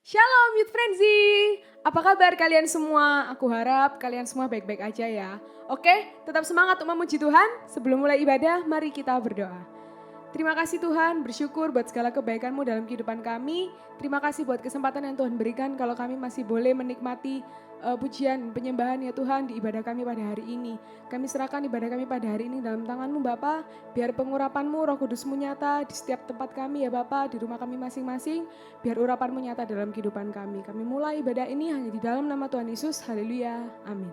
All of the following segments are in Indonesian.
Shalom Youth Frenzy, apa kabar kalian semua? Aku harap kalian semua baik-baik aja ya. Oke, tetap semangat untuk memuji Tuhan. Sebelum mulai ibadah, mari kita berdoa. Terima kasih Tuhan, bersyukur buat segala kebaikan-Mu dalam kehidupan kami. Terima kasih buat kesempatan yang Tuhan berikan kalau kami masih boleh menikmati pujian, penyembahan ya Tuhan di ibadah kami pada hari ini. Kami serahkan ibadah kami pada hari ini dalam tangan-Mu Bapa. Biar pengurapan-Mu, Roh Kudus-Mu nyata di setiap tempat kami ya Bapa, di rumah kami masing-masing. Biar urapan-Mu nyata dalam kehidupan kami. Kami mulai ibadah ini hanya di dalam nama Tuhan Yesus. Haleluya. Amin.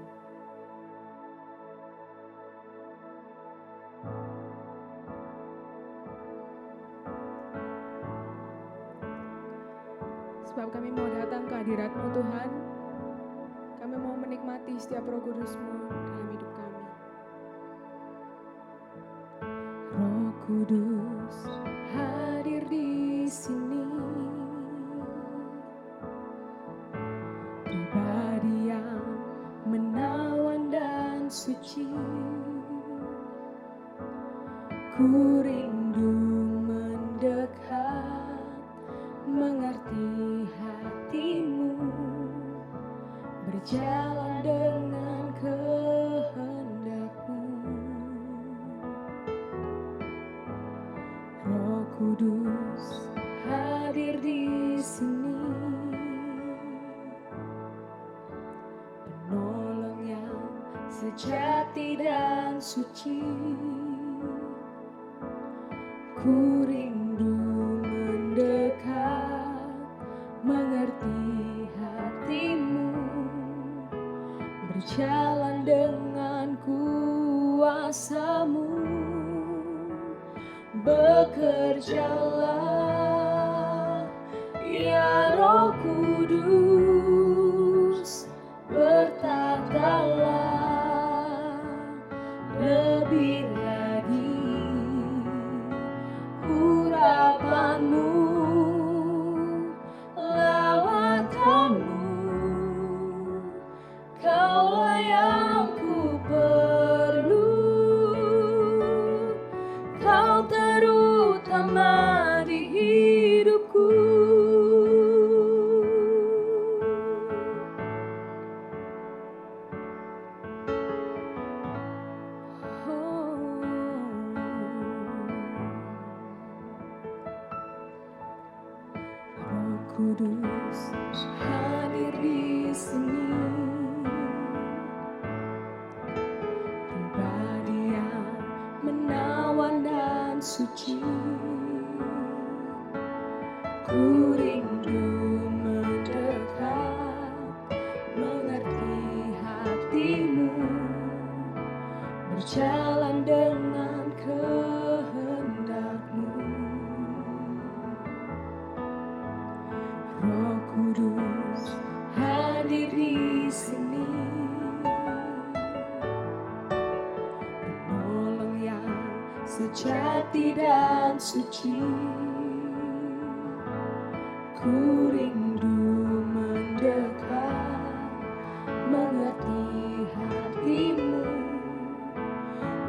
Sebab kami mau datang ke hadirat-Mu Tuhan. Kami mau menikmati setiap Roh Kudus-Mu dalam hidup kami. Roh Kudus hadir di sini. Pribadi yang menawan dan suci. Ku rindu mendekat, mengerti hati-Mu, berjalan dengan kehendak-Mu. Roh Kudus hadir di sini, penolong yang sejati dan suci. Ku rindu mendekat, mengerti hati-Mu, berjalan dengan kuasa-Mu. Bekerjalah ya Roh Kudus, bertatalah lebih lagi urapan-Mu, lawatanmu, Kaulah yang ku perlu, Kau terutama di hidupku. Roh Kudus hadir di sini, pribadi yang menawan dan suci. Ku rindu mendekat, mengerti hati-Mu, berjalan dengan kehendak-Mu. Roh Kudus hadir di sini, penolong yang sejati dan suci. Ku rindu mendekat, mengerti hati-Mu,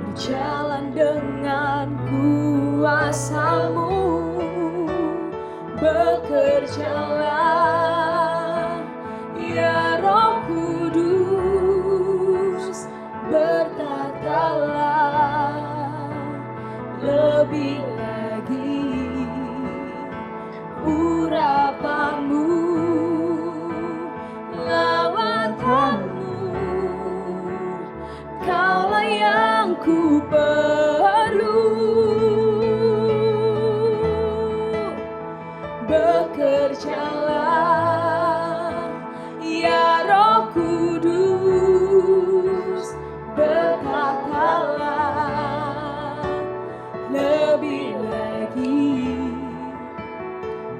berjalan dengan kuasa-Mu. Bekerjalah ya Roh Kudus, bertatalah lebih lagi urapan-Mu, lawatanmu, Kaulah yang ku perlu. Bekerjalah ya Roh Kudus, berkatalah lebih lagi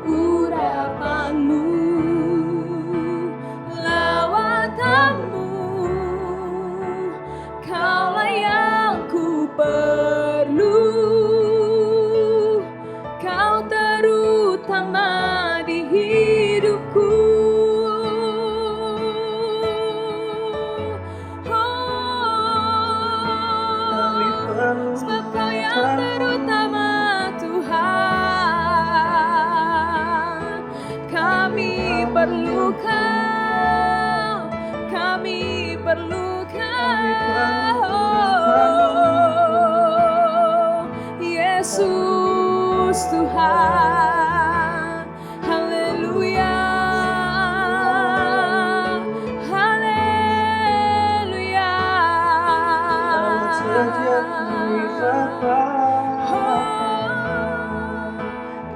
urapan-Mu, lawatanmu, Kaulah yang ku perlu. Kau, kami perlu Kau, Yesus Tuhan. Haleluya, haleluya.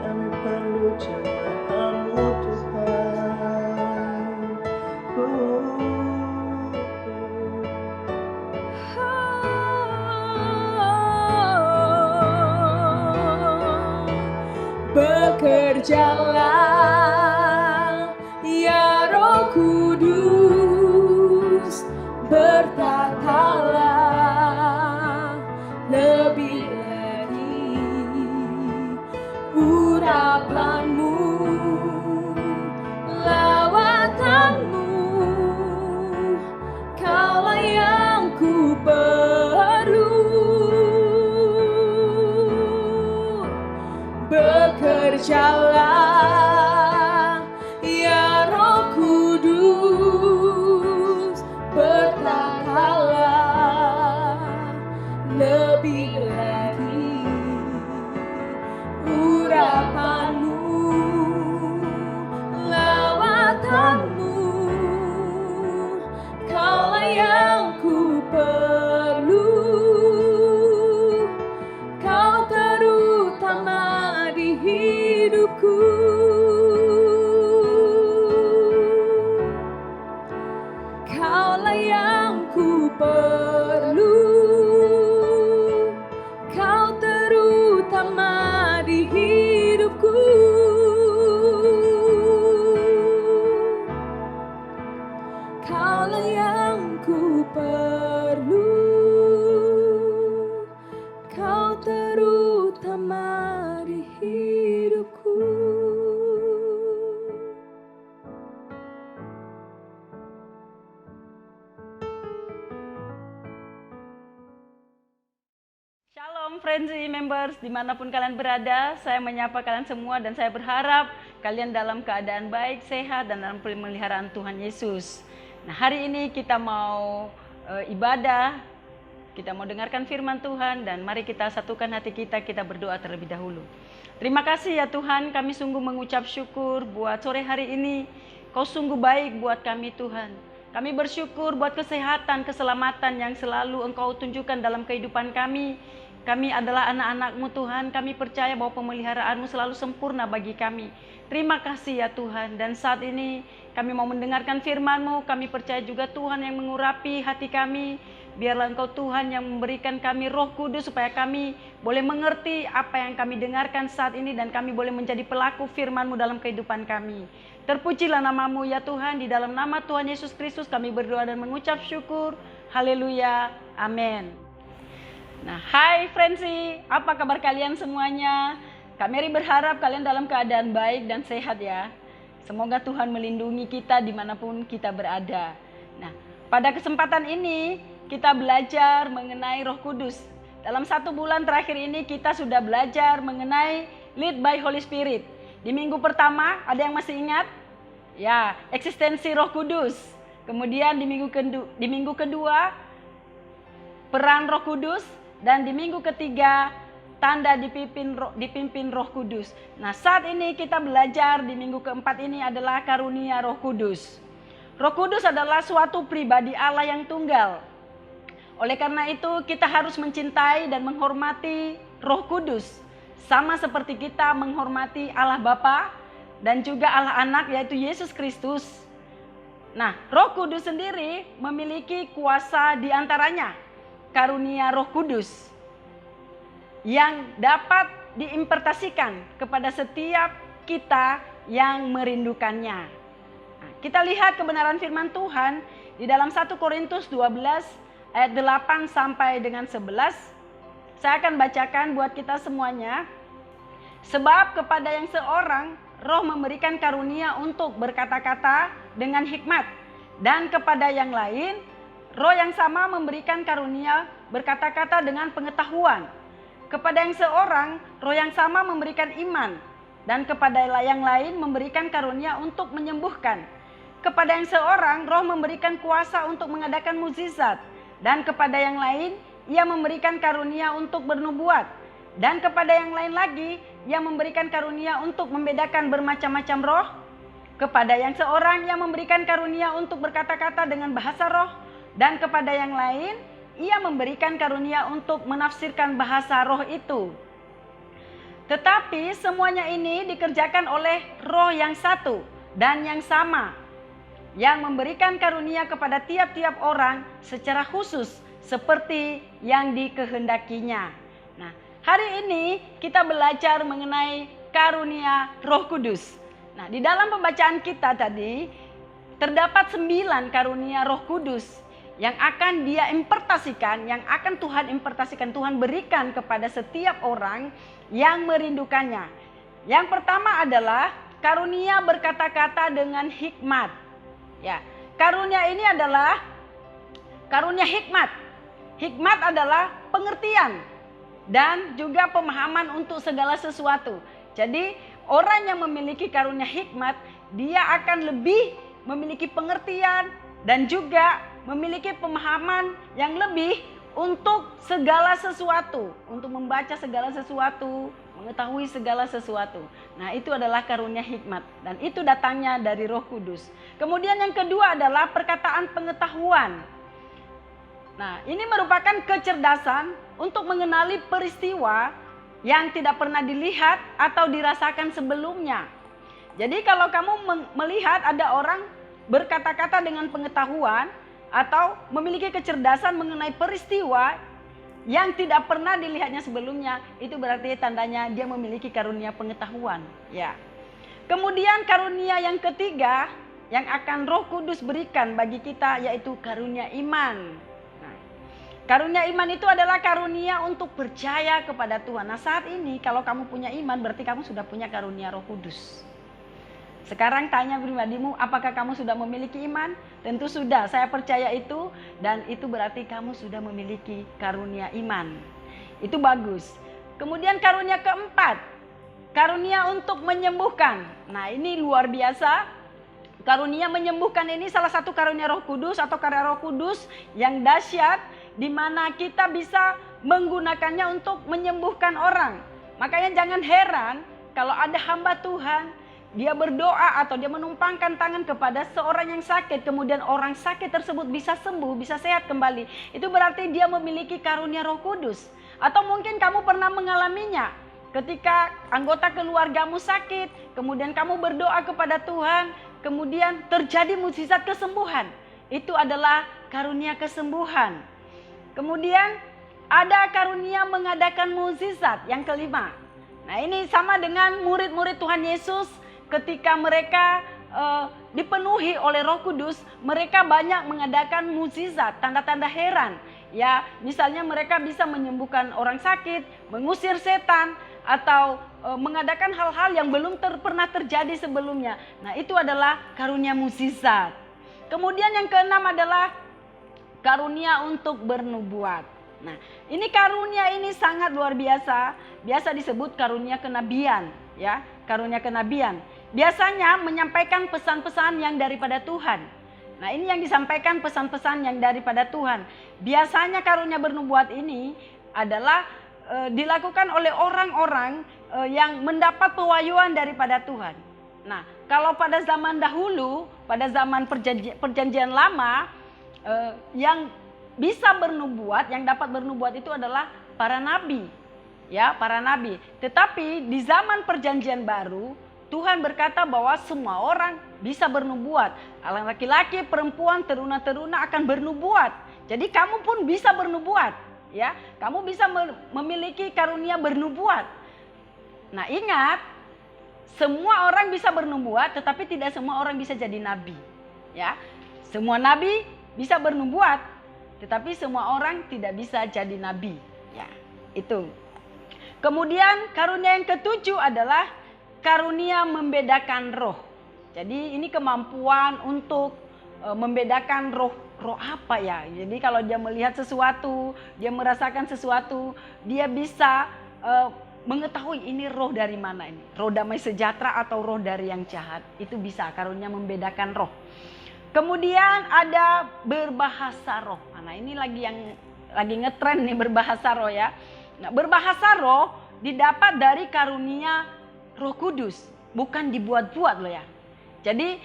Kami perlu curahan-Mu Tuhan. Bekerjalah ya Roh Kudus, bertatalah lebih lagi urapan-Mu, lawatanmu, Kaulah yang ku perlu. Bekerjalah ya Roh Kudus, bertatalah lebih lagi urapan-Mu, lawatanmu, Kaulah yang ku perlu. Kau terutama di hidupku. Kaulah yang ku perlu. Kau terutama di hidupku. Kaulah yang ku perlu. Kau terutama di hidupku. Shalom Frenzy members, dimanapun kalian berada, saya menyapa kalian semua dan saya berharap kalian dalam keadaan baik, sehat, dan dalam pemeliharaan Tuhan Yesus. Nah, hari ini kita mau ibadah, kita mau dengarkan firman Tuhan, dan mari kita satukan hati kita berdoa terlebih dahulu. Terima kasih ya Tuhan, kami sungguh mengucap syukur buat sore hari ini. Kau sungguh baik buat kami Tuhan. Kami bersyukur buat kesehatan, keselamatan yang selalu Engkau tunjukkan dalam kehidupan kami. Kami adalah anak-anak-Mu Tuhan, kami percaya bahwa pemeliharaan-Mu selalu sempurna bagi kami. Terima kasih ya Tuhan, dan saat ini kami mau mendengarkan firman-Mu, kami percaya juga Tuhan yang mengurapi hati kami. Biarlah Engkau Tuhan yang memberikan kami Roh Kudus supaya kami boleh mengerti apa yang kami dengarkan saat ini dan kami boleh menjadi pelaku firman-Mu dalam kehidupan kami. Terpujilah nama-Mu ya Tuhan, di dalam nama Tuhan Yesus Kristus kami berdoa dan mengucap syukur. Haleluya, amin. Nah, hai Frenzy, apa kabar kalian semuanya? Kami berharap kalian dalam keadaan baik dan sehat ya. Semoga Tuhan melindungi kita dimanapun kita berada. Nah, pada kesempatan ini kita belajar mengenai Roh Kudus. Dalam 1 bulan terakhir ini kita sudah belajar mengenai lead by Holy Spirit. Di minggu pertama, ada yang masih ingat? Ya, eksistensi Roh Kudus. Kemudian di minggu kedua, peran Roh Kudus. Dan di minggu ketiga, tanda dipimpin Roh Kudus. Nah, saat ini kita belajar di minggu keempat ini adalah karunia Roh Kudus. Roh Kudus adalah suatu pribadi Allah yang tunggal. Oleh karena itu, kita harus mencintai dan menghormati Roh Kudus. Sama seperti kita menghormati Allah Bapa dan juga Allah Anak, yaitu Yesus Kristus. Nah, Roh Kudus sendiri memiliki kuasa di antaranya karunia Roh Kudus yang dapat diimpartasikan kepada setiap kita yang merindukannya. Nah, kita lihat kebenaran firman Tuhan di dalam 1 Korintus 12 ayat 8 sampai dengan 11. Saya akan bacakan buat kita semuanya. Sebab kepada yang seorang Roh memberikan karunia untuk berkata-kata dengan hikmat, dan kepada yang lain Roh yang sama memberikan karunia berkata-kata dengan pengetahuan. Kepada yang seorang, Roh yang sama memberikan iman. Dan kepada yang lain memberikan karunia untuk menyembuhkan. kepada yang seorang Roh memberikan kuasa untuk mengadakan mukjizat, dan kepada yang lain Ia memberikan karunia untuk bernubuat, dan kepada yang lain lagi Ia memberikan karunia untuk membedakan bermacam-macam roh. Kepada yang seorang Ia memberikan karunia untuk berkata-kata dengan bahasa roh, dan kepada yang lain Ia memberikan karunia untuk menafsirkan bahasa roh itu. Tetapi semuanya ini dikerjakan oleh Roh yang satu dan yang sama, yang memberikan karunia kepada tiap-tiap orang secara khusus seperti yang dikehendakinya. Nah, hari ini kita belajar mengenai karunia Roh Kudus. Nah, di dalam pembacaan kita tadi terdapat 9 karunia Roh Kudus yang akan Dia impartasikan, yang akan Tuhan impartasikan, Tuhan berikan kepada setiap orang yang merindukannya. Yang pertama adalah karunia berkata-kata dengan hikmat. Ya, karunia ini adalah karunia hikmat. Hikmat adalah pengertian dan juga pemahaman untuk segala sesuatu. Jadi, orang yang memiliki karunia hikmat, dia akan lebih memiliki pengertian dan juga memiliki pemahaman yang lebih untuk segala sesuatu, untuk membaca segala sesuatu, mengetahui segala sesuatu. Nah, itu adalah karunia hikmat dan itu datangnya dari Roh Kudus. Kemudian yang kedua adalah perkataan pengetahuan. Nah, ini merupakan kecerdasan untuk mengenali peristiwa yang tidak pernah dilihat atau dirasakan sebelumnya. Jadi kalau kamu melihat ada orang berkata-kata dengan pengetahuan atau memiliki kecerdasan mengenai peristiwa yang tidak pernah dilihatnya sebelumnya, itu berarti tandanya dia memiliki karunia pengetahuan. Ya. Kemudian karunia yang ketiga yang akan Roh Kudus berikan bagi kita yaitu karunia iman. Nah, karunia iman itu adalah karunia untuk percaya kepada Tuhan. Nah, saat ini kalau kamu punya iman berarti kamu sudah punya karunia Roh Kudus. Sekarang tanya pribadimu, apakah kamu sudah memiliki iman? Tentu sudah, saya percaya itu, dan itu berarti kamu sudah memiliki karunia iman. Itu bagus. Kemudian karunia keempat, karunia untuk menyembuhkan. Nah, ini luar biasa. Karunia menyembuhkan ini salah satu karunia Roh Kudus atau karya Roh Kudus yang dahsyat, di mana kita bisa menggunakannya untuk menyembuhkan orang. Makanya jangan heran kalau ada hamba Tuhan, dia berdoa atau dia menumpangkan tangan kepada seorang yang sakit, kemudian orang sakit tersebut bisa sembuh, bisa sehat kembali. Itu berarti dia memiliki karunia Roh Kudus. Atau mungkin kamu pernah mengalaminya ketika anggota keluargamu sakit, kemudian kamu berdoa kepada Tuhan, kemudian terjadi mukjizat kesembuhan. Itu adalah karunia kesembuhan. Kemudian ada karunia mengadakan mukjizat yang kelima. Nah, ini sama dengan murid-murid Tuhan Yesus. Ketika mereka dipenuhi oleh Roh Kudus, mereka banyak mengadakan mukjizat, tanda-tanda heran. Ya, misalnya mereka bisa menyembuhkan orang sakit, mengusir setan, atau mengadakan hal-hal yang belum pernah terjadi sebelumnya. Nah, itu adalah karunia mukjizat. Kemudian yang keenam adalah karunia untuk bernubuat. Nah, ini karunia ini sangat luar biasa. Biasa disebut karunia kenabian, ya, karunia kenabian. Biasanya menyampaikan pesan-pesan yang daripada Tuhan. Nah, ini yang disampaikan pesan-pesan yang daripada Tuhan. Biasanya karunia bernubuat ini adalah dilakukan oleh orang-orang yang mendapat pewahyuan daripada Tuhan. Nah, kalau pada zaman dahulu, pada zaman perjanjian lama, yang bisa bernubuat, yang dapat bernubuat itu adalah para nabi. Ya, para nabi. Tetapi di zaman perjanjian baru, Tuhan berkata bahwa semua orang bisa bernubuat. Laki-laki, perempuan, teruna-teruna akan bernubuat. Jadi kamu pun bisa bernubuat, ya. Kamu bisa memiliki karunia bernubuat. Nah, ingat, semua orang bisa bernubuat, tetapi tidak semua orang bisa jadi nabi, ya. Semua nabi bisa bernubuat, tetapi semua orang tidak bisa jadi nabi, ya. Itu. Kemudian karunia yang ketujuh adalah karunia membedakan roh. Jadi ini kemampuan untuk membedakan roh apa ya. Jadi kalau dia melihat sesuatu, dia merasakan sesuatu, dia bisa mengetahui ini roh dari mana ini. Roh damai sejahtera atau roh dari yang jahat. Itu bisa karunia membedakan roh. Kemudian ada berbahasa roh. Nah, ini lagi ngetren nih berbahasa roh ya. Nah, berbahasa roh didapat dari karunia Roh Kudus, bukan dibuat-buat loh ya. Jadi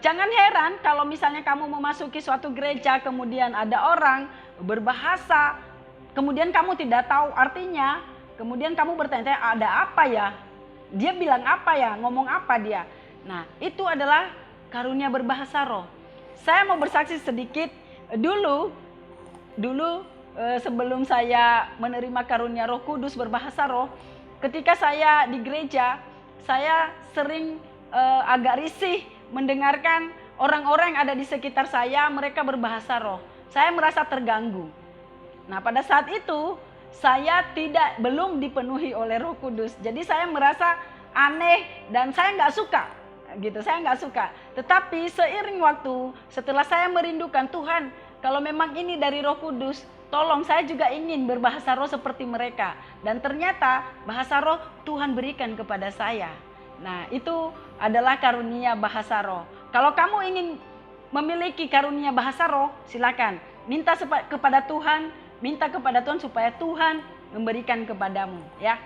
jangan heran kalau misalnya kamu memasuki suatu gereja, kemudian ada orang berbahasa, kemudian kamu tidak tahu artinya, kemudian kamu bertanya, ada apa ya? Dia bilang apa ya? Ngomong apa dia? Nah, itu adalah karunia berbahasa roh. Saya mau bersaksi sedikit. Dulu sebelum saya menerima karunia Roh Kudus berbahasa roh, ketika saya di gereja, saya sering agak risih mendengarkan orang-orang yang ada di sekitar saya, mereka berbahasa roh. Saya merasa terganggu. Nah, pada saat itu saya belum dipenuhi oleh Roh Kudus. Jadi saya merasa aneh dan saya nggak suka. Saya nggak suka. Tetapi seiring waktu, setelah saya merindukan Tuhan, kalau memang ini dari Roh Kudus, tolong saya juga ingin berbahasa roh seperti mereka. Dan ternyata bahasa roh Tuhan berikan kepada saya. Nah, itu adalah karunia bahasa roh. Kalau kamu ingin memiliki karunia bahasa roh, silakan minta kepada Tuhan supaya Tuhan memberikan kepadamu, ya.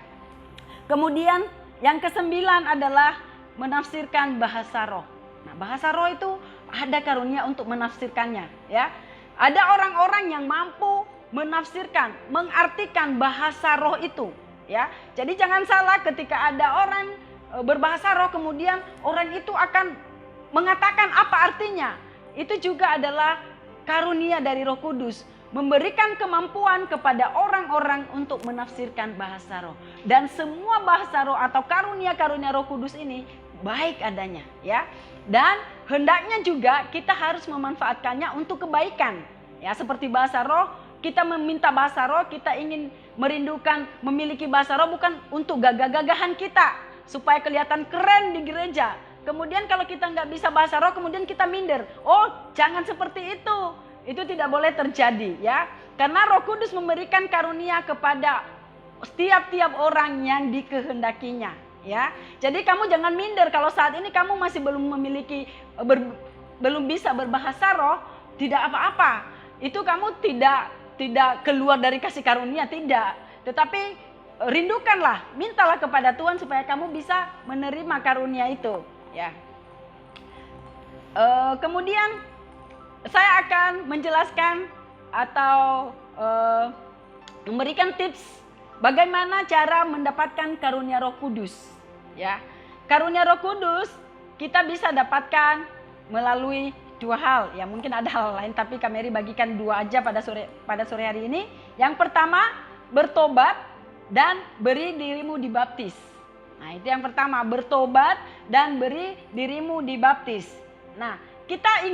Kemudian yang ke-9 adalah menafsirkan bahasa roh. Nah, bahasa roh itu ada karunia untuk menafsirkannya, ya. Ada orang-orang yang mampu menafsirkan, mengartikan bahasa roh itu, ya. Jadi jangan salah ketika ada orang berbahasa roh kemudian orang itu akan mengatakan apa artinya. Itu juga adalah karunia dari Roh Kudus, memberikan kemampuan kepada orang-orang untuk menafsirkan bahasa roh. Dan semua bahasa roh atau karunia-karunia Roh Kudus ini baik adanya, ya. Dan hendaknya juga kita harus memanfaatkannya untuk kebaikan. Ya, seperti bahasa roh, kita meminta bahasa roh, kita ingin merindukan memiliki bahasa roh bukan untuk gagah-gagahan kita supaya kelihatan keren di gereja. Kemudian kalau kita nggak bisa bahasa roh, kemudian kita minder. Oh, jangan seperti itu. Itu tidak boleh terjadi, ya. Karena Roh Kudus memberikan karunia kepada setiap orang yang dikehendakinya, ya. Jadi kamu jangan minder kalau saat ini kamu masih belum bisa berbahasa roh, tidak apa-apa. Itu kamu tidak keluar dari kasih karunia, tidak. Tetapi rindukanlah, mintalah kepada Tuhan supaya kamu bisa menerima karunia itu, ya. Kemudian saya akan menjelaskan atau memberikan tips bagaimana cara mendapatkan karunia Roh Kudus, ya. Karunia Roh Kudus kita bisa dapatkan melalui 2 hal, ya. Mungkin ada hal lain tapi kami bagikan 2 aja pada sore hari ini. Yang pertama, bertobat dan beri dirimu dibaptis. Nah, itu yang pertama, bertobat dan beri dirimu dibaptis. Nah, kita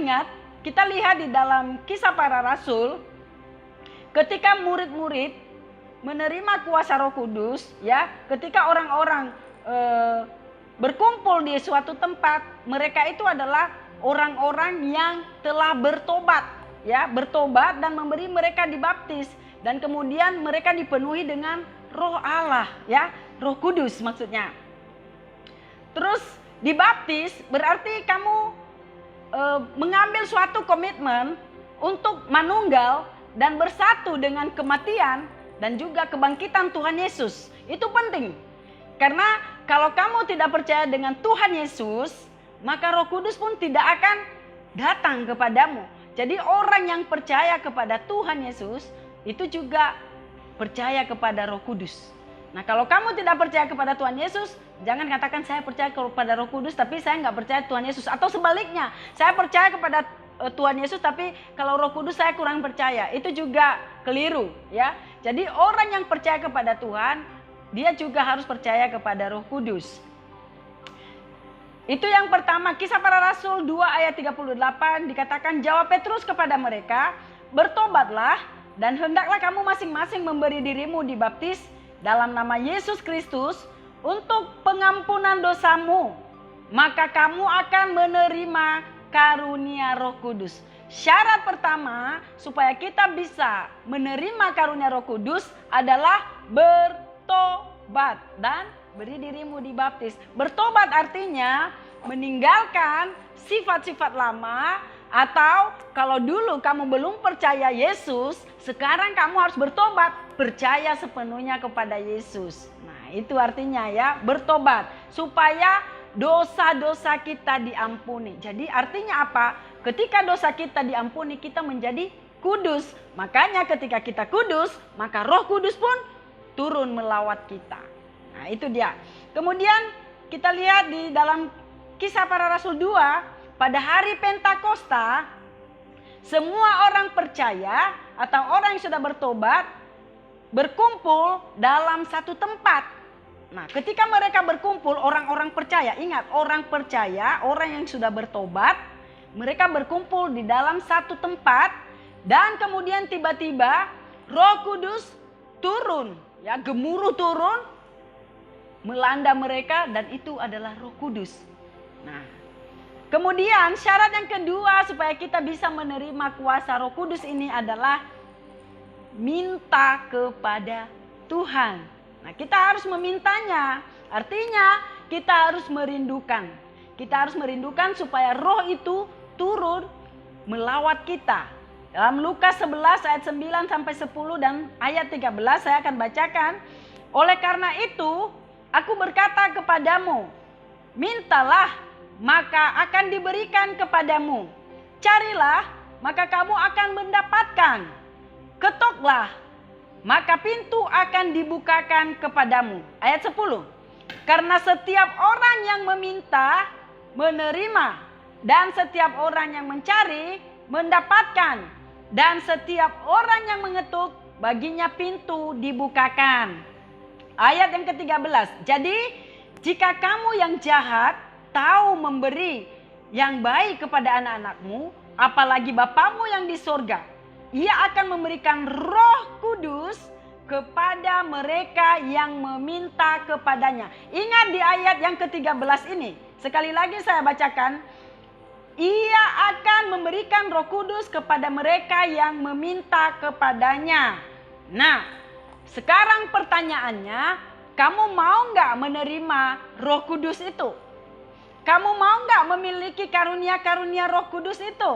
lihat di dalam Kisah Para Rasul, ketika murid-murid menerima kuasa Roh Kudus, ya, ketika orang-orang berkumpul di suatu tempat, mereka itu adalah orang-orang yang telah bertobat, ya, bertobat dan memberi mereka dibaptis, dan kemudian mereka dipenuhi dengan Roh Allah, ya, Roh Kudus maksudnya. Terus dibaptis berarti kamu mengambil suatu komitmen untuk manunggal dan bersatu dengan kematian dan juga kebangkitan Tuhan Yesus. Itu penting. Karena kalau kamu tidak percaya dengan Tuhan Yesus, maka Roh Kudus pun tidak akan datang kepadamu. Jadi orang yang percaya kepada Tuhan Yesus itu juga percaya kepada Roh Kudus. Nah, kalau kamu tidak percaya kepada Tuhan Yesus, jangan katakan saya percaya kepada Roh Kudus tapi saya nggak percaya Tuhan Yesus. Atau sebaliknya, saya percaya kepada Tuhan Yesus tapi kalau Roh Kudus saya kurang percaya. Itu juga keliru, ya. Jadi orang yang percaya kepada Tuhan, dia juga harus percaya kepada Roh Kudus. Itu yang pertama. Kisah Para Rasul 2 ayat 38 dikatakan, jawab Petrus kepada mereka, bertobatlah dan hendaklah kamu masing-masing memberi dirimu dibaptis dalam nama Yesus Kristus untuk pengampunan dosamu, maka kamu akan menerima karunia Roh Kudus. Syarat pertama supaya kita bisa menerima karunia Roh Kudus adalah bertobat dan beri dirimu dibaptis. Bertobat artinya meninggalkan sifat-sifat lama Atau kalau dulu kamu belum percaya Yesus, sekarang kamu harus bertobat, percaya sepenuhnya kepada Yesus. Nah, itu artinya ya, bertobat supaya dosa-dosa kita diampuni. Jadi artinya apa? Ketika dosa kita diampuni, kita menjadi kudus. Makanya ketika kita kudus, maka Roh Kudus pun turun melawat kita. Nah, itu dia. Kemudian kita lihat di dalam Kisah Para Rasul 2, pada hari Pentakosta, semua orang percaya atau orang yang sudah bertobat berkumpul dalam satu tempat. Nah, ketika mereka berkumpul, orang-orang percaya, ingat, orang percaya, orang yang sudah bertobat, mereka berkumpul di dalam satu tempat dan kemudian tiba-tiba Roh Kudus turun, ya, gemuruh turun melanda mereka dan itu adalah Roh Kudus. Nah, kemudian syarat yang kedua supaya kita bisa menerima kuasa Roh Kudus ini adalah minta kepada Tuhan. Nah, kita harus memintanya. Artinya kita harus merindukan. Kita harus merindukan supaya Roh itu turun melawat kita. Dalam Lukas 11 ayat 9 sampai 10 dan ayat 13 saya akan bacakan. Oleh karena itu, aku berkata kepadamu, mintalah, maka akan diberikan kepadamu. Carilah, maka kamu akan mendapatkan. Ketoklah, maka pintu akan dibukakan kepadamu. Ayat 10. Karena setiap orang yang meminta, menerima. Dan setiap orang yang mencari, mendapatkan. Dan setiap orang yang mengetuk, baginya pintu dibukakan. Ayat yang ke-13. Jadi, jika kamu yang jahat tahu memberi yang baik kepada anak-anakmu, apalagi Bapamu yang di sorga, Ia akan memberikan Roh Kudus kepada mereka yang meminta kepadanya. Ingat di ayat yang ke-13 ini, sekali lagi saya bacakan, Ia akan memberikan Roh Kudus kepada mereka yang meminta kepadanya. Nah, sekarang pertanyaannya, kamu mau nggak menerima Roh Kudus itu? Kamu mau nggak memiliki karunia-karunia Roh Kudus itu?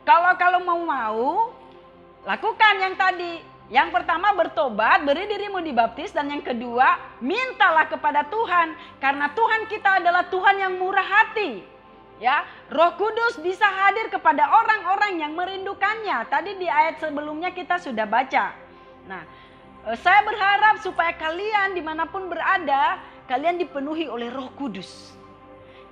Kalau mau, lakukan yang tadi. Yang pertama bertobat, beri dirimu dibaptis, dan yang kedua mintalah kepada Tuhan, karena Tuhan kita adalah Tuhan yang murah hati. Ya, Roh Kudus bisa hadir kepada orang-orang yang merindukannya. Tadi di ayat sebelumnya kita sudah baca. Nah, saya berharap supaya kalian dimanapun berada, kalian dipenuhi oleh Roh Kudus.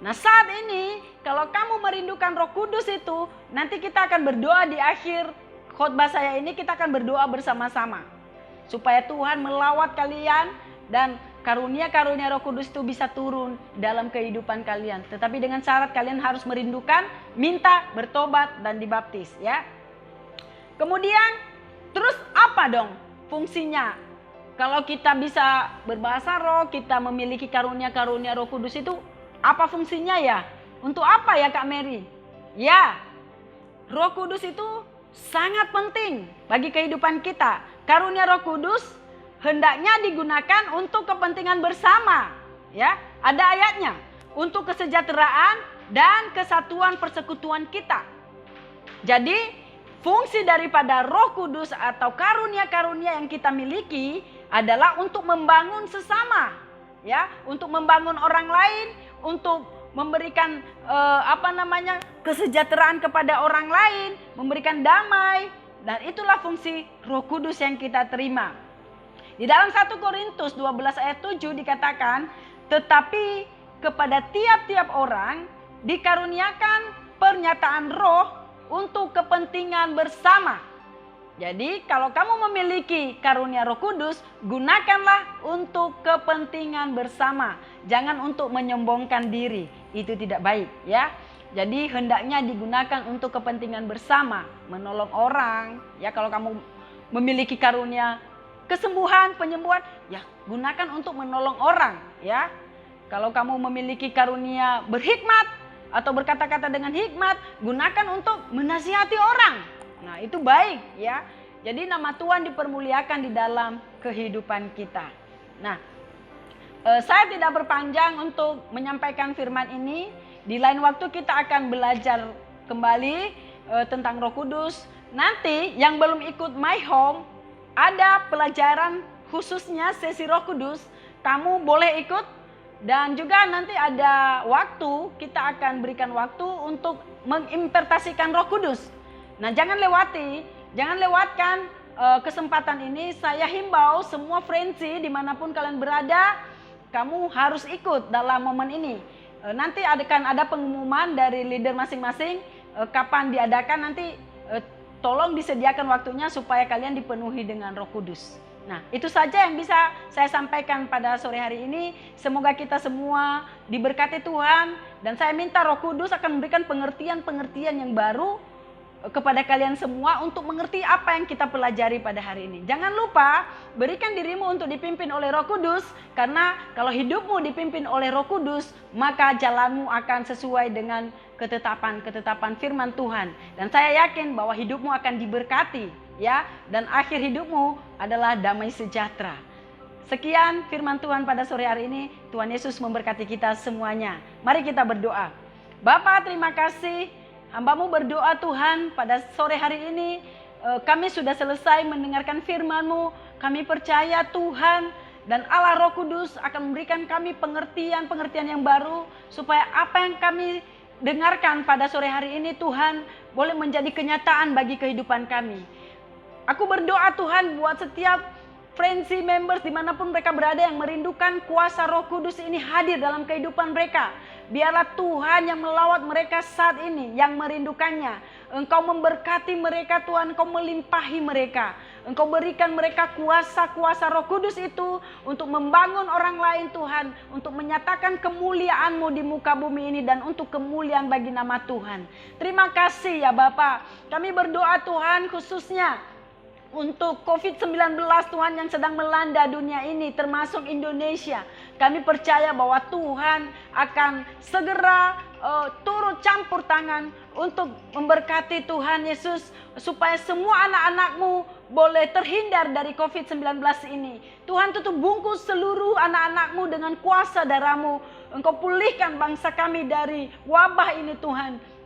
Nah, saat ini kalau kamu merindukan Roh Kudus itu, nanti kita akan berdoa di akhir khotbah saya ini, kita akan berdoa bersama-sama. Supaya Tuhan melawat kalian dan karunia-karunia Roh Kudus itu bisa turun dalam kehidupan kalian. Tetapi dengan syarat kalian harus merindukan, minta, bertobat, dan dibaptis, ya. Kemudian, terus apa dong fungsinya? Kalau kita bisa berbahasa roh, kita memiliki karunia-karunia Roh Kudus itu, apa fungsinya ya? Untuk apa ya Kak Mary? Ya, Roh Kudus itu sangat penting bagi kehidupan kita. Karunia Roh Kudus hendaknya digunakan untuk kepentingan bersama. Ya, ada ayatnya. Untuk kesejahteraan dan kesatuan persekutuan kita. Jadi, fungsi daripada Roh Kudus atau karunia-karunia yang kita miliki adalah untuk membangun sesama, ya, untuk membangun orang lain, untuk memberikan kesejahteraan kepada orang lain, memberikan damai, dan itulah fungsi Roh Kudus yang kita terima. Di dalam 1 Korintus 12 ayat 7 dikatakan, tetapi kepada tiap-tiap orang dikaruniakan pernyataan roh untuk kepentingan bersama. Jadi kalau kamu memiliki karunia Roh Kudus, gunakanlah untuk kepentingan bersama. Jangan untuk menyombongkan diri, itu tidak baik, ya. Jadi hendaknya digunakan untuk kepentingan bersama, menolong orang. Ya, kalau kamu memiliki karunia kesembuhan, penyembuhan, ya gunakan untuk menolong orang, ya. Kalau kamu memiliki karunia berhikmat atau berkata-kata dengan hikmat, gunakan untuk menasihati orang. Nah, itu baik, ya. Jadi nama Tuhan dipermuliakan di dalam kehidupan kita. Nah, saya tidak berpanjang untuk menyampaikan firman ini. Di lain waktu kita akan belajar kembali tentang Roh Kudus. Nanti yang belum ikut My Home, ada pelajaran khususnya sesi Roh Kudus, kamu boleh ikut. Dan juga nanti ada waktu, kita akan berikan waktu untuk mengimpartasikan Roh Kudus. Nah, jangan lewatkan kesempatan ini. Saya himbau semua friendsi dimanapun kalian berada, kamu harus ikut dalam momen ini. Nanti akan ada pengumuman dari leader masing-masing kapan diadakan. Nanti tolong disediakan waktunya supaya kalian dipenuhi dengan Roh Kudus. Nah, itu saja yang bisa saya sampaikan pada sore hari ini. Semoga kita semua diberkati Tuhan. Dan saya minta Roh Kudus akan memberikan pengertian-pengertian yang baru kepada kalian semua untuk mengerti apa yang kita pelajari pada hari ini. Jangan lupa, berikan dirimu untuk dipimpin oleh Roh Kudus. Karena kalau hidupmu dipimpin oleh Roh Kudus, maka jalanmu akan sesuai dengan ketetapan firman Tuhan. Dan saya yakin bahwa hidupmu akan diberkati. Ya, dan akhir hidupmu adalah damai sejahtera. Sekian firman Tuhan pada sore hari ini. Tuhan Yesus memberkati kita semuanya. Mari kita berdoa. Bapa, terima kasih. Hamba-Mu berdoa Tuhan pada sore hari ini. Kami sudah selesai mendengarkan firman-Mu. Kami percaya Tuhan dan Allah Roh Kudus akan memberikan kami pengertian-pengertian yang baru. Supaya apa yang kami dengarkan pada sore hari ini Tuhan boleh menjadi kenyataan bagi kehidupan kami. Aku berdoa Tuhan buat setiap friendsi members dimanapun mereka berada yang merindukan kuasa Roh Kudus ini hadir dalam kehidupan mereka. Biarlah Tuhan yang melawat mereka saat ini, yang merindukannya. Engkau memberkati mereka Tuhan, Engkau melimpahi mereka. Engkau berikan mereka kuasa-kuasa Roh Kudus itu untuk membangun orang lain Tuhan. Untuk menyatakan kemuliaan-Mu di muka bumi ini dan untuk kemuliaan bagi nama Tuhan. Terima kasih ya Bapa. Kami berdoa Tuhan khususnya untuk COVID-19 Tuhan yang sedang melanda dunia ini termasuk Indonesia. Kami percaya bahwa Tuhan akan segera turut campur tangan untuk memberkati Tuhan Yesus. Supaya semua anak-anak-Mu boleh terhindar dari COVID-19 ini. Tuhan tutup bungkus seluruh anak-anak-Mu dengan kuasa darah-Mu. Engkau pulihkan bangsa kami dari wabah ini Tuhan.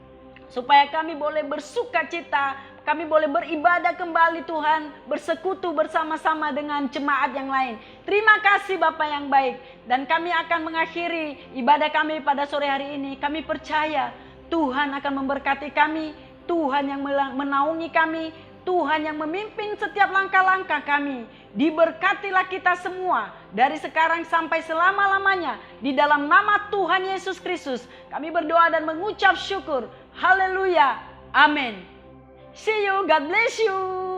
Supaya kami boleh bersuka cita, kami boleh beribadah kembali Tuhan, bersekutu bersama-sama dengan jemaat yang lain. Terima kasih Bapa yang baik. Dan kami akan mengakhiri ibadah kami pada sore hari ini. Kami percaya Tuhan akan memberkati kami, Tuhan yang menaungi kami, Tuhan yang memimpin setiap langkah-langkah kami. Diberkatilah kita semua dari sekarang sampai selama-lamanya. Di dalam nama Tuhan Yesus Kristus kami berdoa dan mengucap syukur. Haleluya. Amin. See you. God bless you.